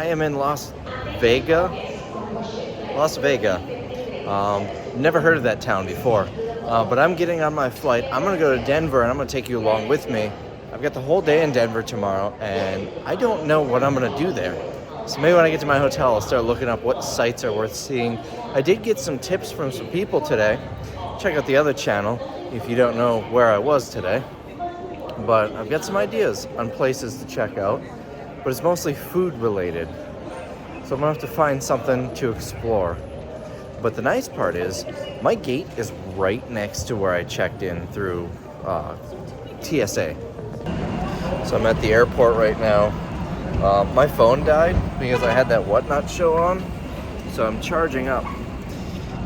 I am in Las Vegas. Never heard of that town before, but I'm getting on my flight. I'm gonna go to Denver, and I'm gonna take you along with me. I've got the whole day in Denver tomorrow, and I don't know what I'm gonna do there. So maybe when I get to my hotel, I'll start looking up what sites are worth seeing. I did get some tips from some people today. Check out the other channel if you don't know where I was today. But I've got some ideas on places to check out, but it's mostly food related. So I'm gonna have to find something to explore. But the nice part is, my gate is right next to where I checked in through TSA. So I'm at the airport right now. My phone died because I had that whatnot show on, so I'm charging up.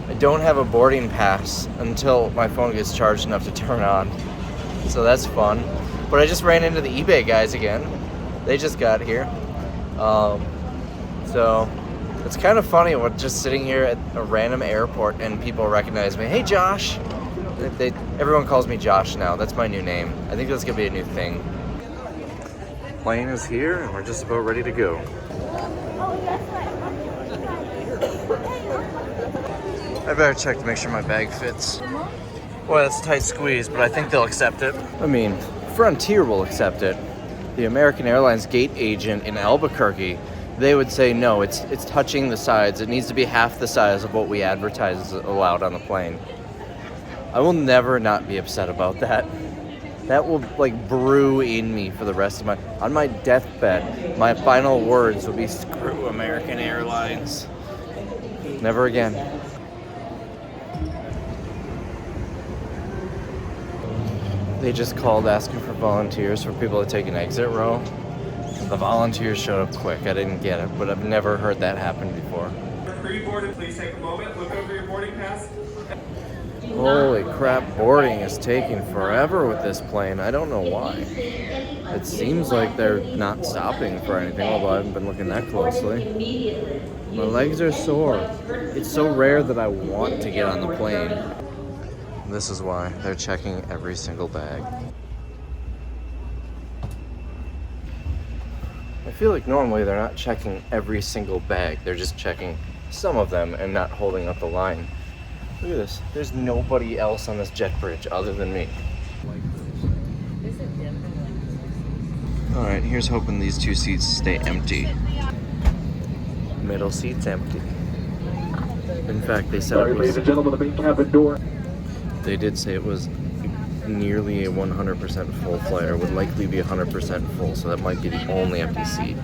I don't have a boarding pass until my phone gets charged enough to turn on, so that's fun. But I just ran into the eBay guys again. They just got here. So it's kind of funny what just sitting here at a random airport and people recognize me. Hey Josh! Everyone calls me Josh now. That's my new name. I think that's gonna be a new thing. Plane is here and we're just about ready to go. I better check to make sure my bag fits. Boy, that's a tight squeeze, but I think they'll accept it. I mean, Frontier will accept it. The American Airlines gate agent in Albuquerque, they would say no, it's touching the sides. It needs to be half the size of what we advertise is allowed on the plane. I will never not be upset about that. That will brew in me for the rest of on my deathbed. My final words will be screw American Airlines. Never again. They just called asking for volunteers for people to take an exit row. The volunteers showed up quick. I didn't get it, but I've never heard that happen before. Pre-boarded, please take a moment, look over your boarding pass. Holy crap, boarding is taking forever with this plane. I don't know why. It seems like they're not stopping for anything, although I haven't been looking that closely. My legs are sore. It's so rare that I want to get on the plane. This is why they're checking every single bag. I feel like normally they're not checking every single bag. They're just checking some of them and not holding up the line. Look at this. There's nobody else on this jet bridge other than me. Alright, here's hoping these two seats stay empty. Middle seat's empty. In fact, they said it was... Ladies and gentlemen, the main cabin door. They did say it was nearly a 100% full flight, or would likely be 100% full, so that might be the only empty seat.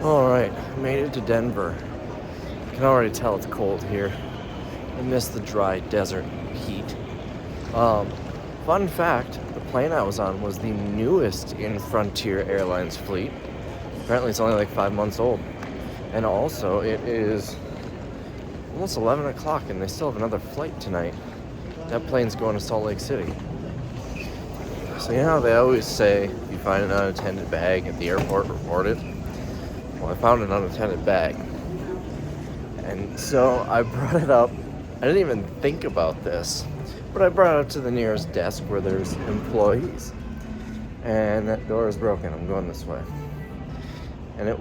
Alright, made it to Denver. I can already tell it's cold here. I miss the dry desert heat. Fun fact, the plane I was on was the newest in Frontier Airlines fleet. Apparently it's only like 5 months old. And also it is almost 11 o'clock and they still have another flight tonight. That plane's going to Salt Lake City. So you know how they always say, if you find an unattended bag at the airport, report it? Well, I found an unattended bag. And so I brought it up. I didn't even think about this, but I brought it up to the nearest desk where there's employees. And that door is broken. I'm going this way. And it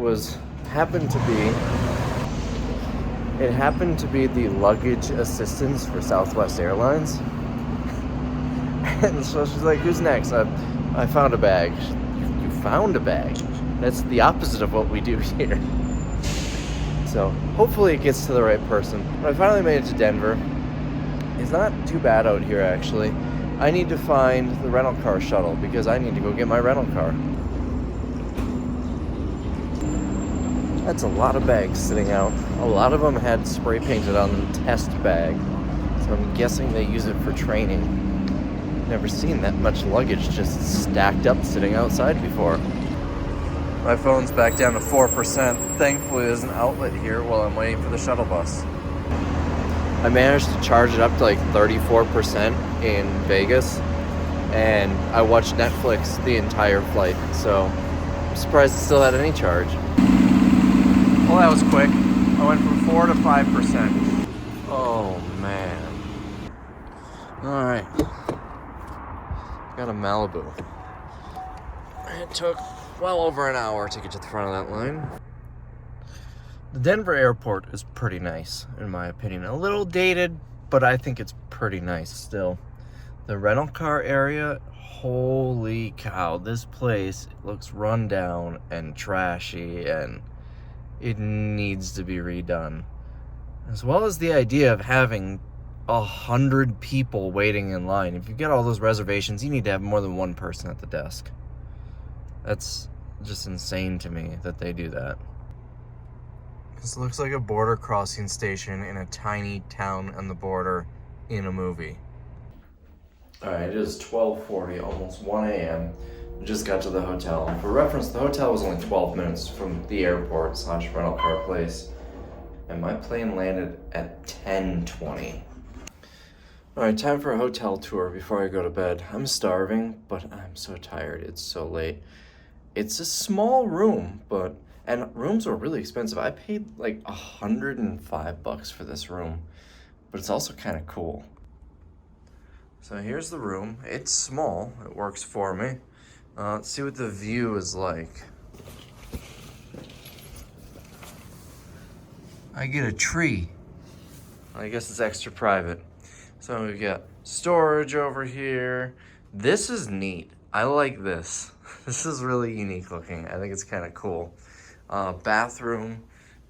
happened to be the luggage assistance for Southwest Airlines. And so she's like, who's next? I found a bag. You found a bag? That's the opposite of what we do here. So hopefully it gets to the right person. But I finally made it to Denver. It's not too bad out here, actually. I need to find the rental car shuttle because I need to go get my rental car. That's a lot of bags sitting out. A lot of them had spray painted on them test bag. So I'm guessing they use it for training. Never seen that much luggage just stacked up sitting outside before. My phone's back down to 4%. Thankfully, there's an outlet here while I'm waiting for the shuttle bus. I managed to charge it up to like 34% in Vegas, and I watched Netflix the entire flight, so I'm surprised it still had any charge. Well, that was quick. I went from 4 to 5%. Oh, man. All right. Got a Malibu. It took well over an hour to get to the front of that line. The Denver airport is pretty nice, in my opinion. A little dated, but I think it's pretty nice still. The rental car area, holy cow, this place looks run down and trashy, and it needs to be redone. As well as the idea of having 100 people waiting in line. If you get all those reservations, you need to have more than one person at the desk. That's just insane to me that they do that. This looks like a border crossing station in a tiny town on the border in a movie. All right, it is 12:40, almost 1 a.m. We just got to the hotel. For reference, the hotel was only 12 minutes from the airport / rental car place. And my plane landed at 10:20. All right, time for a hotel tour before I go to bed. I'm starving, but I'm so tired. It's so late. It's a small room, and rooms are really expensive. I paid like $105 for this room, but it's also kind of cool. So here's the room. It's small. It works for me. Let's see what the view is like. I get a tree. I guess it's extra private. So we've got storage over here. This is neat. I like this. This is really unique looking. I think it's kind of cool. Bathroom.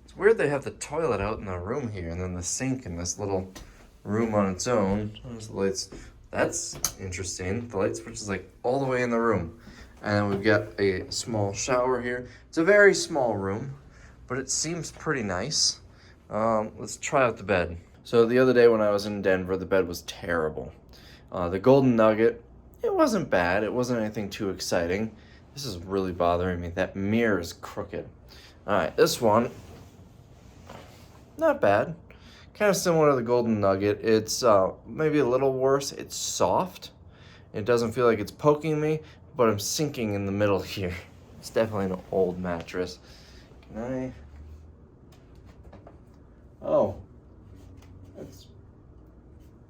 It's weird they have the toilet out in the room here and then the sink in this little room on its own. There's the lights. That's interesting. The light switch is like all the way in the room. And we've got a small shower here. It's a very small room, but it seems pretty nice. Let's try out the bed. So the other day when I was in Denver, the bed was terrible. The Golden Nugget, it wasn't bad. It wasn't anything too exciting. This is really bothering me. That mirror is crooked. All right, this one, not bad. Kind of similar to the Golden Nugget. It's maybe a little worse. It's soft. It doesn't feel like it's poking me, but I'm sinking in the middle here. It's definitely an old mattress. Can I? Oh.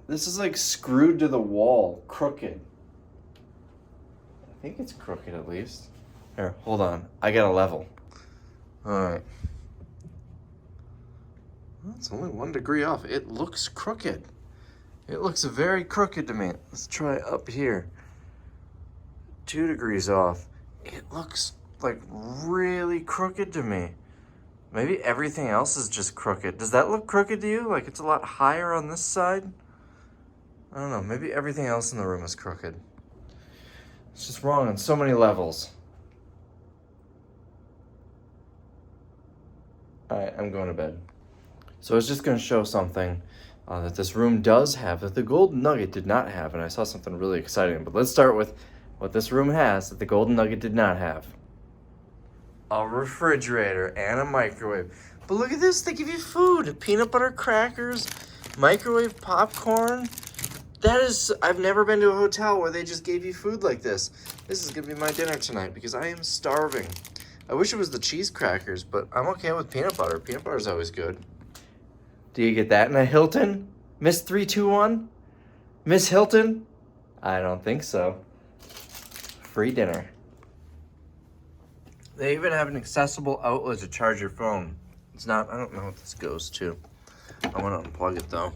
This is like screwed to the wall, crooked. I think it's crooked at least. Here, hold on. I got a level. All right. Well, it's only 1 degree off. It looks crooked. It looks very crooked to me. Let's try up here. 2 degrees off. It looks like really crooked to me. Maybe everything else is just crooked. Does that look crooked to you? Like it's a lot higher on this side? I don't know. Maybe everything else in the room is crooked. It's just wrong on so many levels. All right, I'm going to bed. So I was just going to show something that this room does have that the Golden Nugget did not have, and I saw something really exciting. But let's start with what this room has that the Golden Nugget did not have. A refrigerator and a microwave. But look at this, they give you food. Peanut butter crackers, microwave popcorn. That is, I've never been to a hotel where they just gave you food like this. This is gonna be my dinner tonight because I am starving. I wish it was the cheese crackers, but I'm okay with peanut butter. Peanut butter is always good. Do you get that in a Hilton? Miss 321? Miss Hilton? I don't think so. Free dinner. They even have an accessible outlet to charge your phone. It's not, I don't know what this goes to. I want to unplug it though.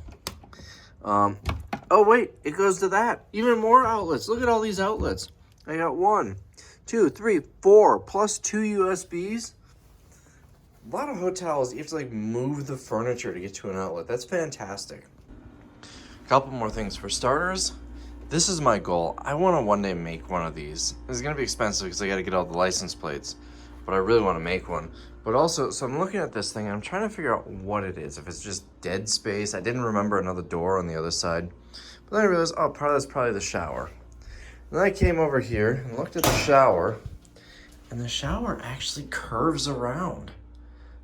Oh wait, it goes to that. Even more outlets. Look at all these outlets. I got 1, 2, 3, 4, plus 2 USBs. A lot of hotels, you have to like move the furniture to get to an outlet. That's fantastic. A couple more things. For starters, this is my goal. I want to one day make one of these. It's going to be expensive because I got to get all the license plates, but I really want to make one. But also, so I'm looking at this thing and I'm trying to figure out what it is. If it's just dead space. I didn't remember another door on the other side. But then I realized, oh, that's probably the shower. And then I came over here and looked at the shower, and the shower actually curves around.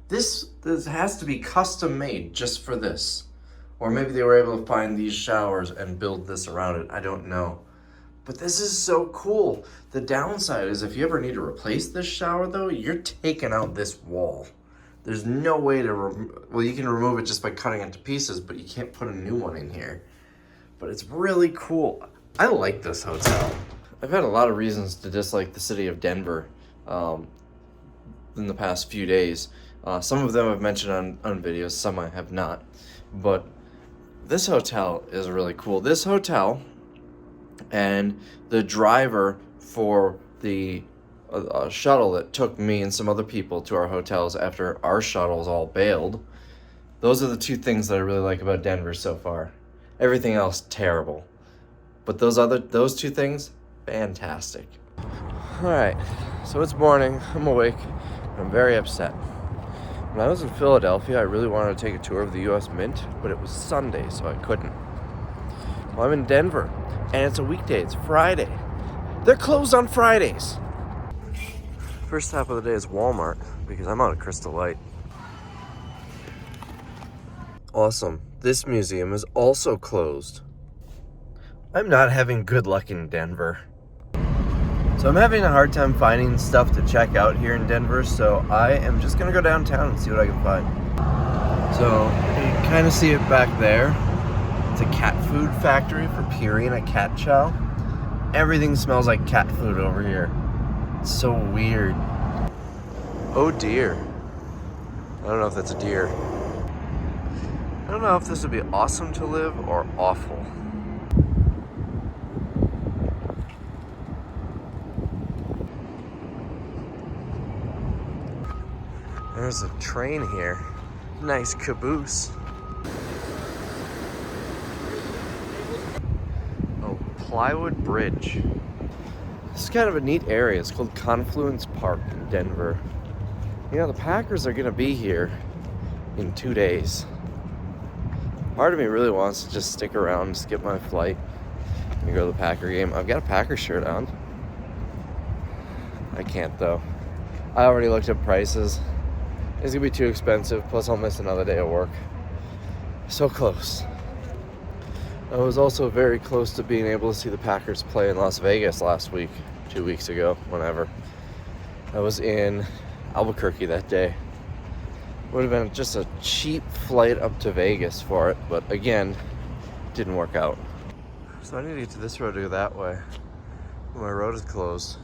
This has to be custom made just for this. Or maybe they were able to find these showers and build this around it. I don't know. But this is so cool. The downside is if you ever need to replace this shower though, you're taking out this wall. There's no way to, well, you can remove it just by cutting it to pieces, but you can't put a new one in here. But it's really cool. I like this hotel. I've had a lot of reasons to dislike the city of Denver in the past few days. Some of them I've mentioned on videos, some I have not. But this hotel is really cool. This hotel and the driver for the shuttle that took me and some other people to our hotels after our shuttles all bailed. Those are the two things that I really like about Denver so far. Everything else, terrible. But those two things, fantastic. All right, so it's morning, I'm awake, and I'm very upset. When I was in Philadelphia, I really wanted to take a tour of the US Mint, but it was Sunday, so I couldn't. Well, I'm in Denver, and it's a weekday, it's Friday. They're closed on Fridays. First stop of the day is Walmart, because I'm out of Crystal Light. Awesome, this museum is also closed. I'm not having good luck in Denver. So I'm having a hard time finding stuff to check out here in Denver, so I am just gonna go downtown and see what I can find. So you can kind of see it back there. It's a cat food factory for Purina Cat Chow. Everything smells like cat food over here. It's so weird. Oh dear. I don't know if that's a deer. I don't know if this would be awesome to live or awful. There's a train here. Nice caboose. Oh, Plywood Bridge. This is kind of a neat area. It's called Confluence Park in Denver. You know, the Packers are gonna be here in 2 days. Part of me really wants to just stick around, skip my flight, and go to the Packer game. I've got a Packer shirt on. I can't though. I already looked at prices. It's gonna be too expensive, plus I'll miss another day of work. So close. I was also very close to being able to see the Packers play in Las Vegas last week, 2 weeks ago, whenever. I was in Albuquerque that day. Would have been just a cheap flight up to Vegas for it, but again, didn't work out. So I need to get to this road to go that way. My road is closed.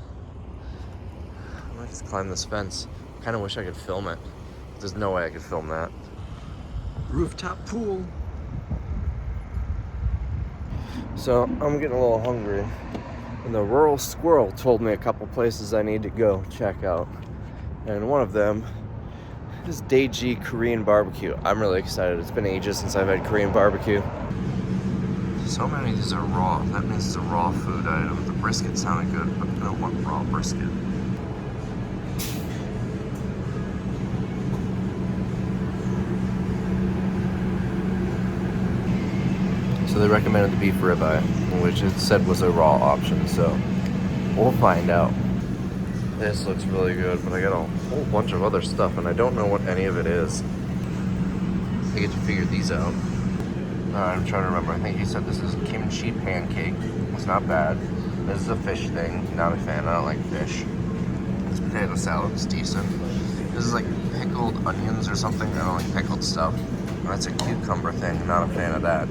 I might just climb this fence. Kind of wish I could film it. There's no way I could film that. Rooftop pool. So I'm getting a little hungry, and the rural squirrel told me a couple places I need to go check out, and one of them is Daeji Korean barbecue. I'm really excited. It's been ages since I've had Korean barbecue. So many of these are raw. That means it's a raw food item. The brisket sounded good, but I don't want raw brisket. So they recommended the beef ribeye, which it said was a raw option, so we'll find out. This looks really good, but I got a whole bunch of other stuff, and I don't know what any of it is. I get to figure these out. Alright, I'm trying to remember. I think he said this is kimchi pancake. It's not bad. This is a fish thing. Not a fan. I don't like fish. This potato salad is decent. This is like pickled onions or something. I don't like pickled stuff. That's a cucumber thing. Not a fan of that.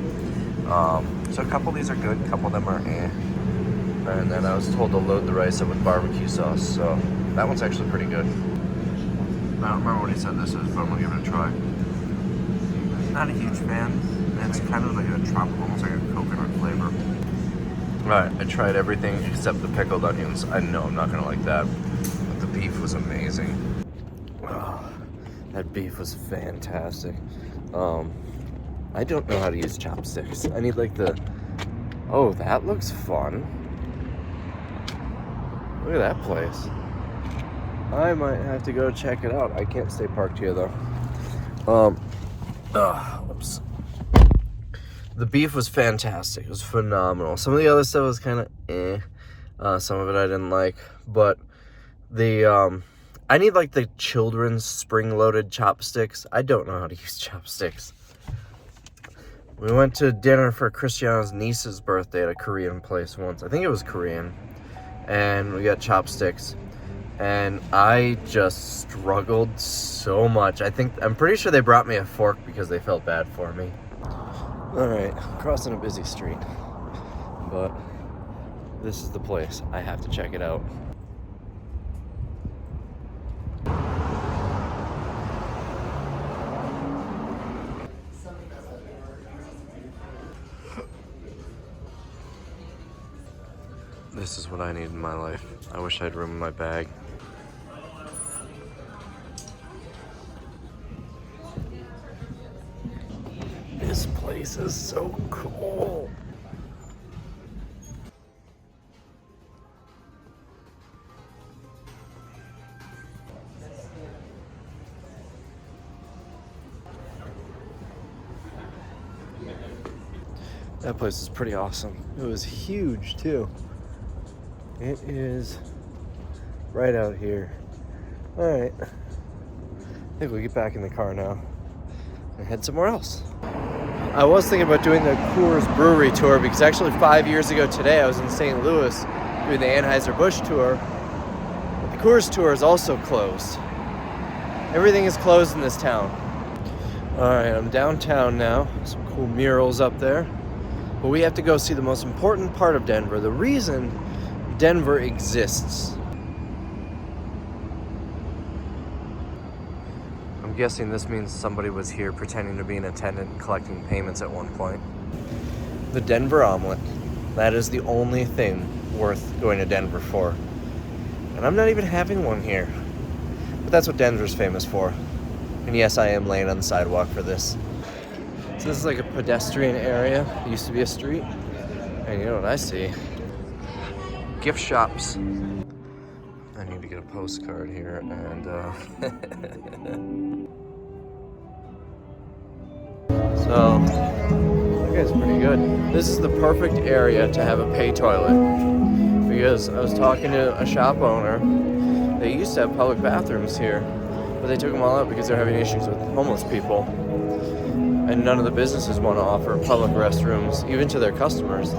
So a couple of these are good, a couple of them are eh. And then I was told to load the rice up with barbecue sauce, so that one's actually pretty good. I don't remember what he said this is, but I'm gonna give it a try. Not a huge fan. It's kind of like a tropical, almost like a coconut flavor. Alright, I tried everything except the pickled onions. I know I'm not gonna like that, but the beef was amazing. Oh, that beef was fantastic. I don't know how to use chopsticks. I need like the... Oh, that looks fun. Look at that place. I might have to go check it out. I can't stay parked here though. Whoops. The beef was fantastic. It was phenomenal. Some of the other stuff was kind of eh. Some of it I didn't like. But the... I need like the children's spring-loaded chopsticks. I don't know how to use chopsticks. We went to dinner for Christiana's niece's birthday at a Korean place once. I think it was Korean. And we got chopsticks. and I just struggled so much. I'm pretty sure they brought me a fork because they felt bad for me. All right, crossing a busy street, but this is the place. I have to check it out. This is what I need in my life. I wish I had room in my bag. This place is so cool. That place is pretty awesome. It was huge too. It is right out here. All right, I think we'll get back in the car now and head somewhere else. I was thinking about doing the Coors Brewery tour because actually 5 years ago today I was in St. Louis doing the Anheuser-Busch tour. But the Coors tour is also closed. Everything is closed in this town. All right, I'm downtown now. Some cool murals up there. But we have to go see the most important part of Denver, the reason Denver exists. I'm guessing this means somebody was here pretending to be an attendant and collecting payments at one point. The Denver omelet. That is the only thing worth going to Denver for. And I'm not even having one here. But that's what Denver's famous for. And yes, I am laying on the sidewalk for this. So this is like a pedestrian area. It used to be a street. And you know what I see? Gift shops. I need to get a postcard here and so that guy's pretty good. This is the perfect area to have a pay toilet because I was talking to a shop owner. They used to have public bathrooms here, but they took them all out because they're having issues with homeless people. And none of the businesses want to offer public restrooms, even to their customers.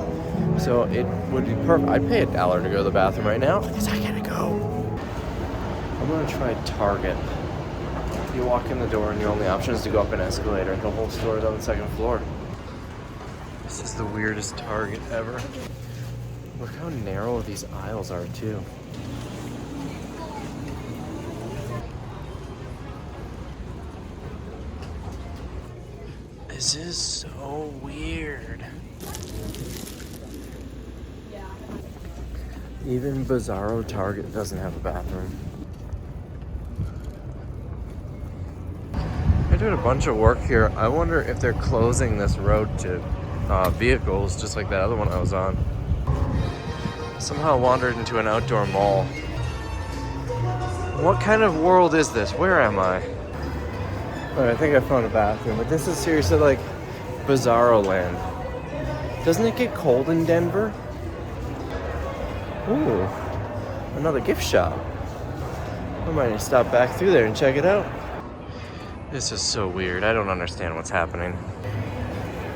So it would be perfect. I'd pay $1 to go to the bathroom right now because I gotta go. I'm gonna try Target. You walk in the door and your only option is to go up an escalator. The whole store is on the second floor. This is the weirdest Target ever. Look how narrow these aisles are too. This is so weird. Even Bizarro Target doesn't have a bathroom. I did a bunch of work here. I wonder if they're closing this road to vehicles, just like that other one I was on. Somehow wandered into an outdoor mall. What kind of world is this? Where am I? Alright, I think I found a bathroom, but this is seriously like Bizarro land. Doesn't it get cold in Denver? Ooh, another gift shop. I might need to stop back through there and check it out. This is so weird. I don't understand what's happening.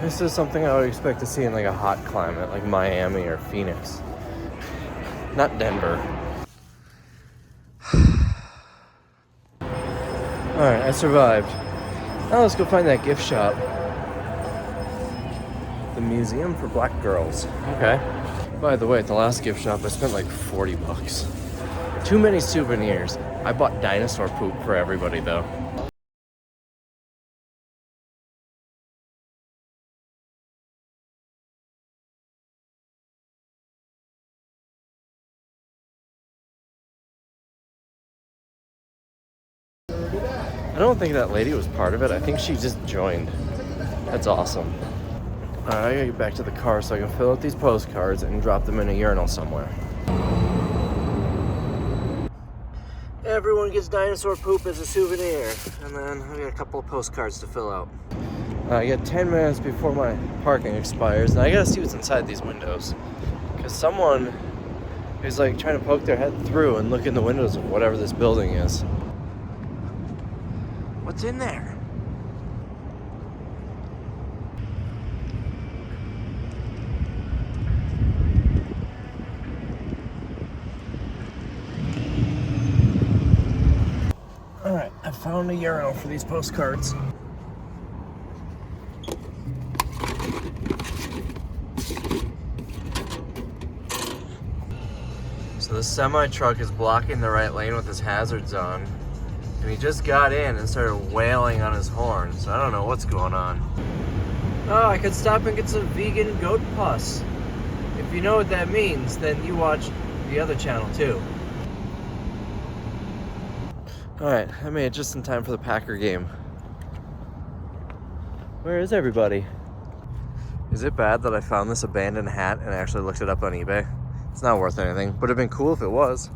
This is something I would expect to see in like a hot climate, like Miami or Phoenix. Not Denver. Alright, I survived. Now let's go find that gift shop. The Museum for Black Girls. Okay. By the way, at the last gift shop, I spent like $40. Too many souvenirs. I bought dinosaur poop for everybody though. I don't think that lady was part of it. I think she just joined. That's awesome. Alright, I gotta get back to the car so I can fill out these postcards and drop them in a urinal somewhere. Everyone gets dinosaur poop as a souvenir. And then I got a couple of postcards to fill out. I got 10 minutes before my parking expires, and I gotta see what's inside these windows. Because someone is like trying to poke their head through and look in the windows of whatever this building is. What's in there? own a urinal for these postcards. So the semi-truck is blocking the right lane with his hazards on. And he just got in and started wailing on his horn, so I don't know what's going on. Oh, I could stop and get some vegan goat pus. If you know what that means, then you watch the other channel too. Alright, I made it just in time for the Packer game. Where is everybody? Is it bad that I found this abandoned hat and actually looked it up on eBay? It's not worth anything. Would have been cool if it was.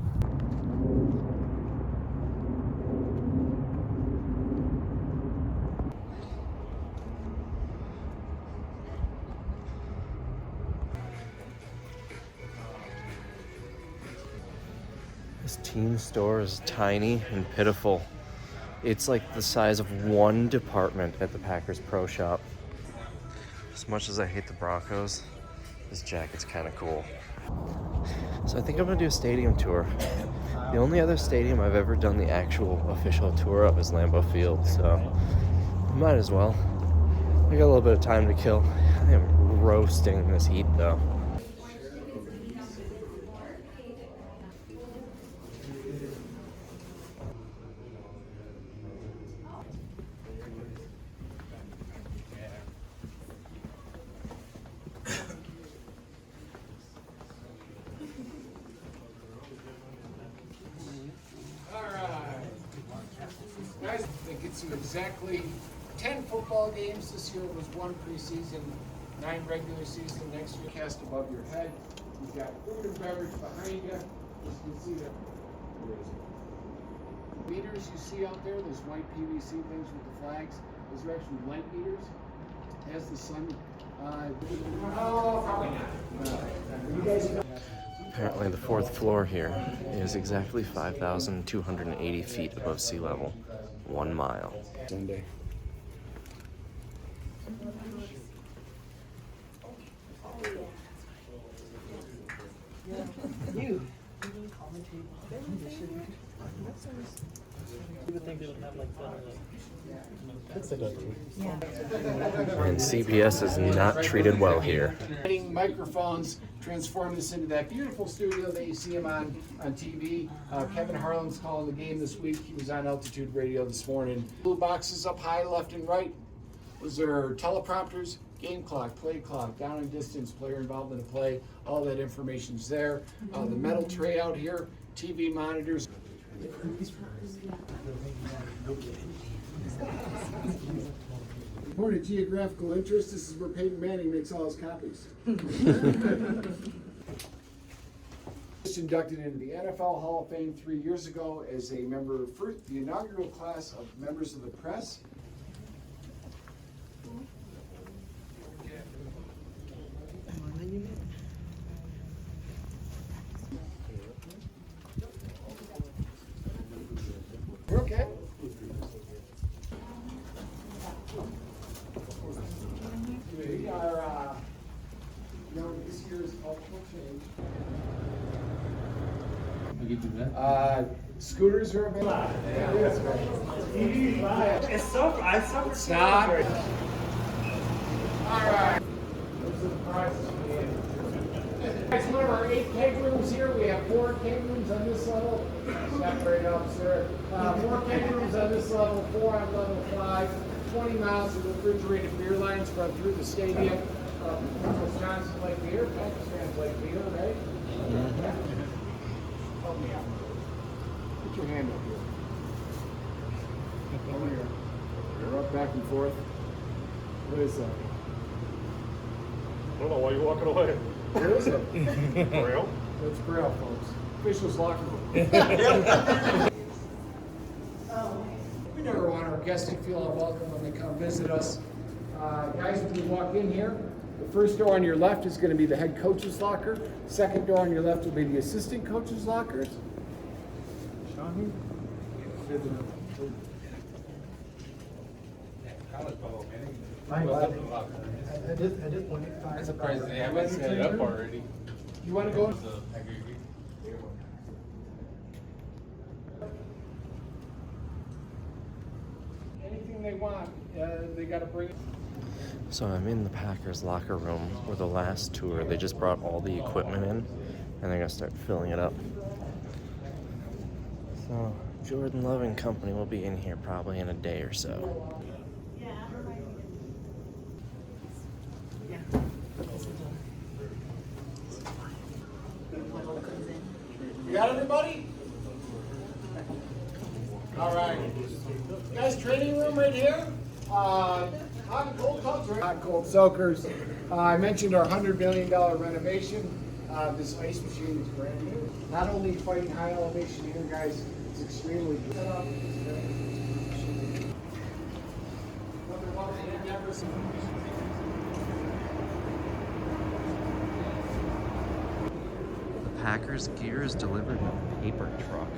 This team store is tiny and pitiful. It's like the size of one department at the Packers Pro Shop. As much as I hate the Broncos, this jacket's kind of cool. So I think I'm gonna do a stadium tour. The only other stadium I've ever done the actual official tour of is Lambeau Field, so might as well. I got a little bit of time to kill. I am roasting in this heat though. Guys, that gets you exactly 10 football games. This year was 1 preseason, 9 regular season. Next year, cast above your head. You've got food and beverage behind you. As you can see that. Meters you see out there, those white PVC things with the flags, those are actually light meters. As the sun, probably not. Apparently the 4th floor here is exactly 5,280 feet above sea level. 1 mile. Sunday. And CBS is not treated well here. Microphones transform this into that beautiful studio that you see him on TV. Kevin Harlan's calling the game this week. He was on Altitude Radio this morning. Blue boxes up high, left and right. Those are teleprompters, game clock, play clock, down and distance, player involved in the play. All that information's there. The metal tray out here, TV monitors. Point of geographical interest, this is where Peyton Manning makes all his copies. Just inducted into the NFL Hall of Fame 3 years ago as a member of the inaugural class of members of the press. Okay. We are, this year's cultural change. Scooters are available. It's so, I so Stop. All right. Those are the prizes we had. Guys, one of our 8 keg rooms here. We have 4 keg rooms on this level. Separate up, sir. 4 keg rooms on this level, 4 on level 5. 20 miles of refrigerated beer lines run through the stadium. Wisconsin Lake beer, Pakistan Lake beer, right? Help me out. Put your hand up here. Over here. You're up back and forth. What is that? I don't know why you're walking away. What is it? Braille? That's Braille, folks. Officials locker room. We never want our guests to feel unwelcome when they come visit us. Guys, when you walk in here, the first door on your left is going to be the head coach's locker. Second door on your left will be the assistant coach's lockers. Sean here? I'm surprised they haven't set it up already. You want to go? they want. They got to bring it. So I'm in the Packers locker room for the last tour. They just brought all the equipment in, and they're gonna start filling it up. So Jordan Love and company will be in here probably in a day or so. You got everybody? All right. Guys, training room right here. Hot and cold tubs, right? Hot and cold soakers. I mentioned our $100 million renovation. This ice machine is brand new. Not only fighting high elevation here, guys, it's extremely good. The Packers gear is delivered in a paper truck.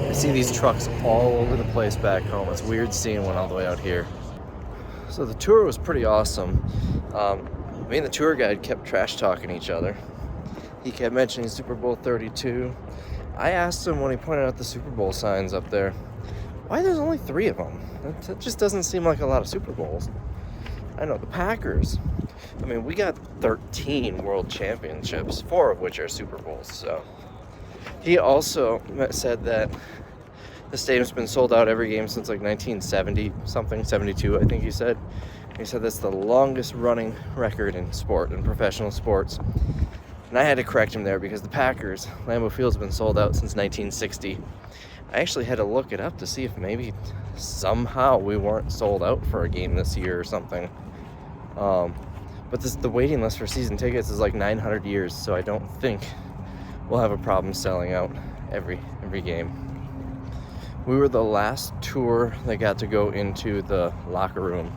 I see these trucks all over the place back home. It's weird seeing one all the way out here. So the tour was pretty awesome. Me and the tour guide kept trash talking each other. He kept mentioning Super Bowl 32. I asked him when he pointed out the Super Bowl signs up there, why there's only 3 of them? That just doesn't seem like a lot of Super Bowls. I know, the Packers. I mean, we got 13 world championships, 4 of which are Super Bowls, so. He also said that the stadium's been sold out every game since like 1970 something, 72 I think he said. He said that's the longest running record in sport, in professional sports. And I had to correct him there because the Packers, Lambeau Field's been sold out since 1960. I actually had to look it up to see if maybe somehow we weren't sold out for a game this year or something. But the waiting list for season tickets is like 900 years, so I don't think we'll have a problem selling out every game. We were the last tour that got to go into the locker room.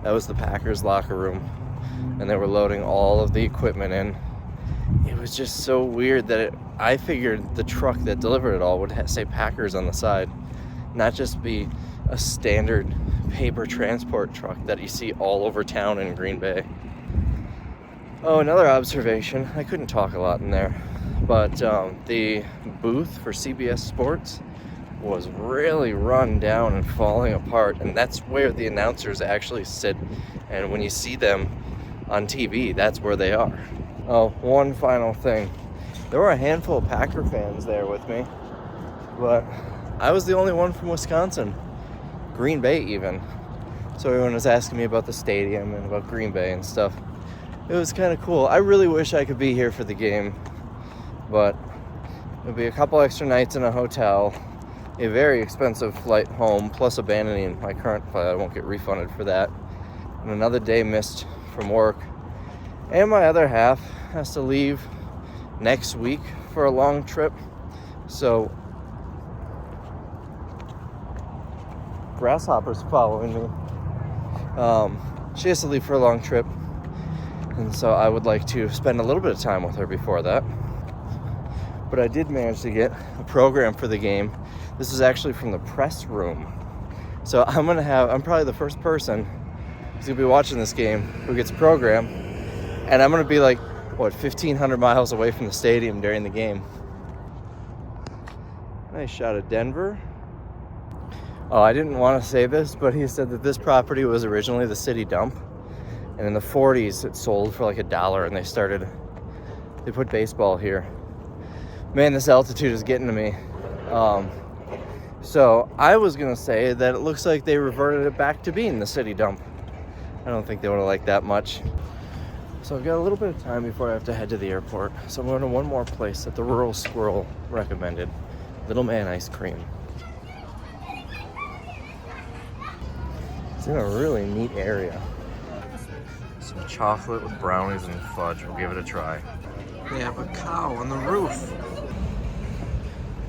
That was the Packers locker room, and they were loading all of the equipment in. It was just so weird that I figured the truck that delivered it all would say Packers on the side, not just be a standard paper transport truck that you see all over town in Green Bay. Oh, another observation, I couldn't talk a lot in there, but the booth for CBS Sports was really run down and falling apart, and that's where the announcers actually sit, and when you see them on TV, that's where they are. Oh, one final thing. There were a handful of Packer fans there with me, but I was the only one from Wisconsin, Green Bay even. So everyone was asking me about the stadium and about Green Bay and stuff. It was kind of cool. I really wish I could be here for the game, but it'll be a couple extra nights in a hotel, a very expensive flight home, plus abandoning my current flight. I won't get refunded for that. And another day missed from work. And my other half has to leave next week for a long trip. So, Grasshopper's following me. She has to leave for a long trip. And so I would like to spend a little bit of time with her before that. But I did manage to get a program for the game. This is actually from the press room. So I'm probably the first person who's gonna be watching this game who gets a program. And I'm gonna be like, 1,500 miles away from the stadium during the game. Nice shot of Denver. Oh, I didn't want to say this, but he said that this property was originally the city dump. And in the 40s, it sold for like $1, and they put baseball here. Man, this altitude is getting to me. So I was gonna say that it looks like they reverted it back to being the city dump. I don't think they would have liked that much. So I've got a little bit of time before I have to head to the airport. So I'm going to one more place that the Rural Squirrel recommended, Little Man Ice Cream. It's in a really neat area. Some chocolate with brownies and fudge. We'll give it a try. They have a cow on the roof.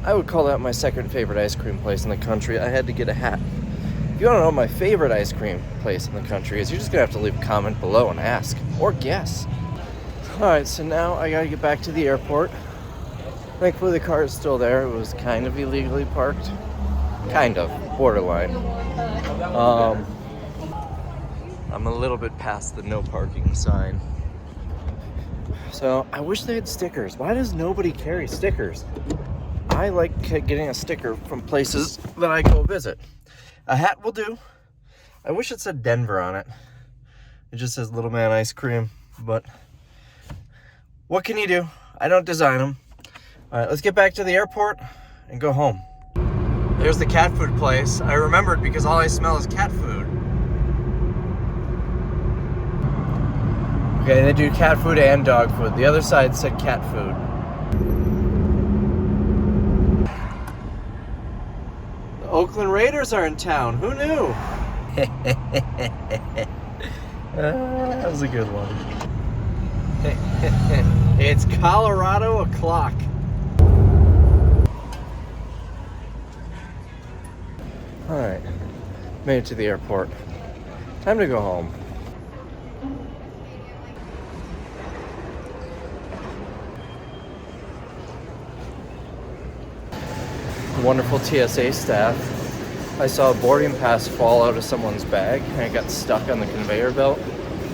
I would call that my second favorite ice cream place in the country. I had to get a hat. If you want to know what my favorite ice cream place in the country is, you're just going to have to leave a comment below and ask. Or guess. Alright, so now I gotta get back to the airport. Thankfully the car is still there. It was kind of illegally parked. Kind of. Borderline. I'm a little bit past the no parking sign. So I wish they had stickers. Why does nobody carry stickers? I like getting a sticker from places that I go visit. A hat will do. I wish it said Denver on it. It just says Little Man Ice Cream, but what can you do? I don't design them. All right, let's get back to the airport and go home. There's the cat food place. I remembered because all I smell is cat food. Okay, they do cat food and dog food. The other side said cat food. The Oakland Raiders are in town. Who knew? That was a good one. It's Colorado o'clock. All right, made it to the airport. Time to go home. Wonderful TSA staff. I saw a boarding pass fall out of someone's bag and it got stuck on the conveyor belt.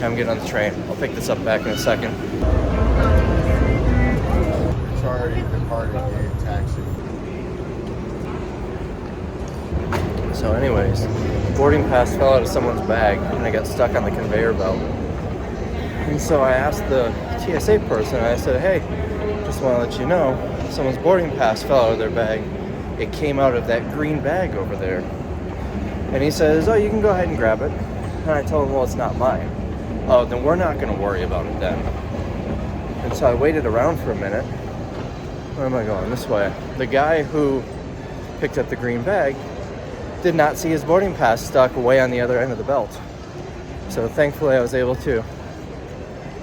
I'm getting on the train. I'll pick this up back in a second. It's already departed a taxi. So anyways, boarding pass fell out of someone's bag and it got stuck on the conveyor belt. And so I asked the TSA person, I said, hey, just want to let you know, someone's boarding pass fell out of their bag. It came out of that green bag over there. And he says, oh, you can go ahead and grab it. And I told him, well, it's not mine. Oh, then we're not going to worry about it then. And so I waited around for a minute. Where am I going? This way. The guy who picked up the green bag did not see his boarding pass stuck way on the other end of the belt. So thankfully I was able to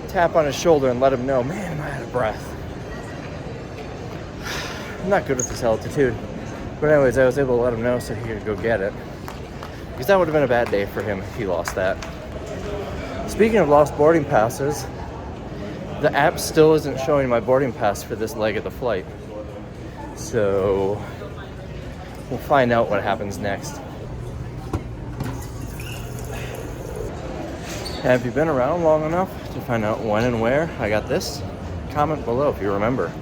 tap on his shoulder and let him know, man, am I out of breath. I'm not good with this altitude. But anyways, I was able to let him know so he could go get it. Because that would have been a bad day for him if he lost that. Speaking of lost boarding passes, the app still isn't showing my boarding pass for this leg of the flight. So we'll find out what happens next. Have you been around long enough to find out when and where I got this? Comment below if you remember.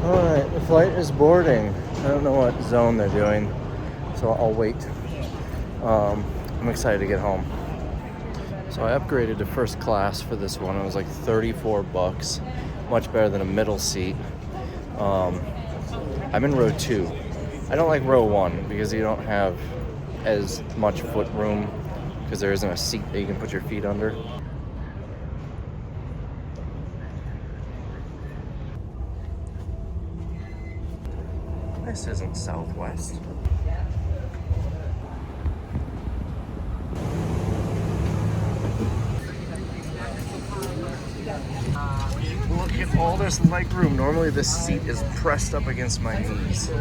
Alright, the flight is boarding. I don't know what zone they're doing, so I'll wait. I'm excited to get home. So I upgraded to first class for this one. It was like $34, much better than a middle seat. I'm in row 2. I don't like row 1 because you don't have as much foot room because there isn't a seat that you can put your feet under. This isn't Southwest. Look at all this leg room. Normally this seat is pressed up against my knees.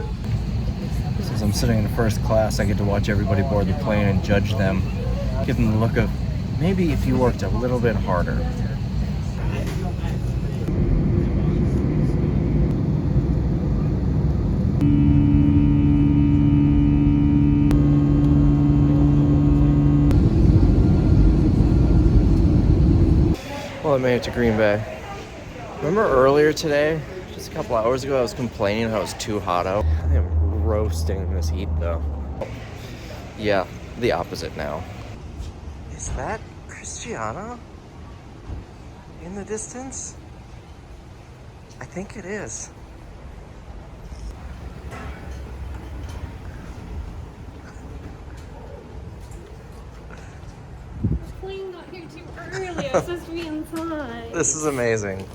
Since I'm sitting in the first class, I get to watch everybody board the plane and judge them. Give them the look of, maybe if you worked a little bit harder. Well, I made it to Green Bay. Remember earlier today, just a couple hours ago, I was complaining how it was too hot out. I am roasting in this heat though. Yeah, the opposite now. Is that Cristiano in the distance? I think it is. Plane got here too early. I was supposed to be inside. This is amazing.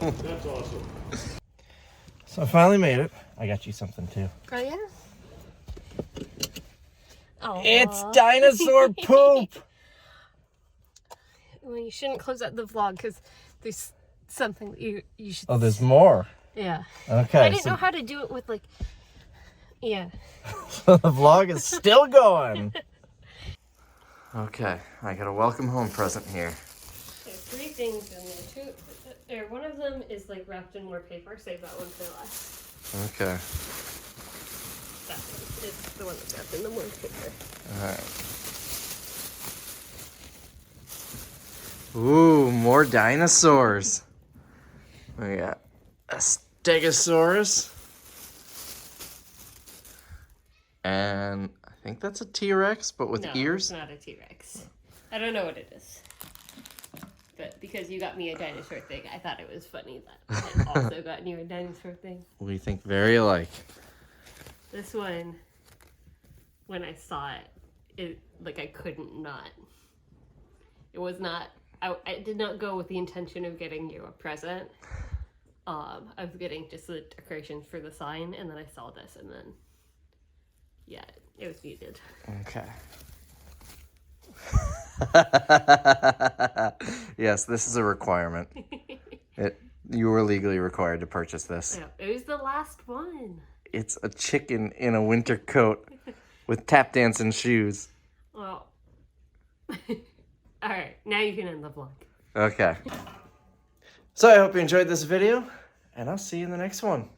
That's awesome. So I finally made it. I got you something too. Oh yeah. Oh. It's dinosaur poop. well, you shouldn't close out the vlog because there's something that you should. Oh, there's more. Yeah. Okay. I didn't know how to do it with like. Yeah. The vlog is still going. Okay, I got a welcome home present here. There's 3 things in there. Or one of them is like wrapped in more paper. Save that one for last. Okay. That one is the one that's wrapped in the more paper. All right. Ooh, more dinosaurs. We got a Stegosaurus. And I think that's a T-Rex, but with No, ears. it's not a T-Rex. I don't know what it is. But because you got me a dinosaur thing, I thought it was funny that I also got you a dinosaur thing. We think very alike. This one, when I saw it, like I couldn't not. It was not, I did not go with the intention of getting you a present. I was getting just the decorations for the sign, and then I saw this, and then, yeah, it was needed. Okay. Yes, this is a requirement. You were legally required to purchase this. Yeah, it was the last one. It's a chicken in a winter coat with tap dancing shoes. Well, all right, now you can end the vlog. Okay. So I hope you enjoyed this video, and I'll see you in the next one.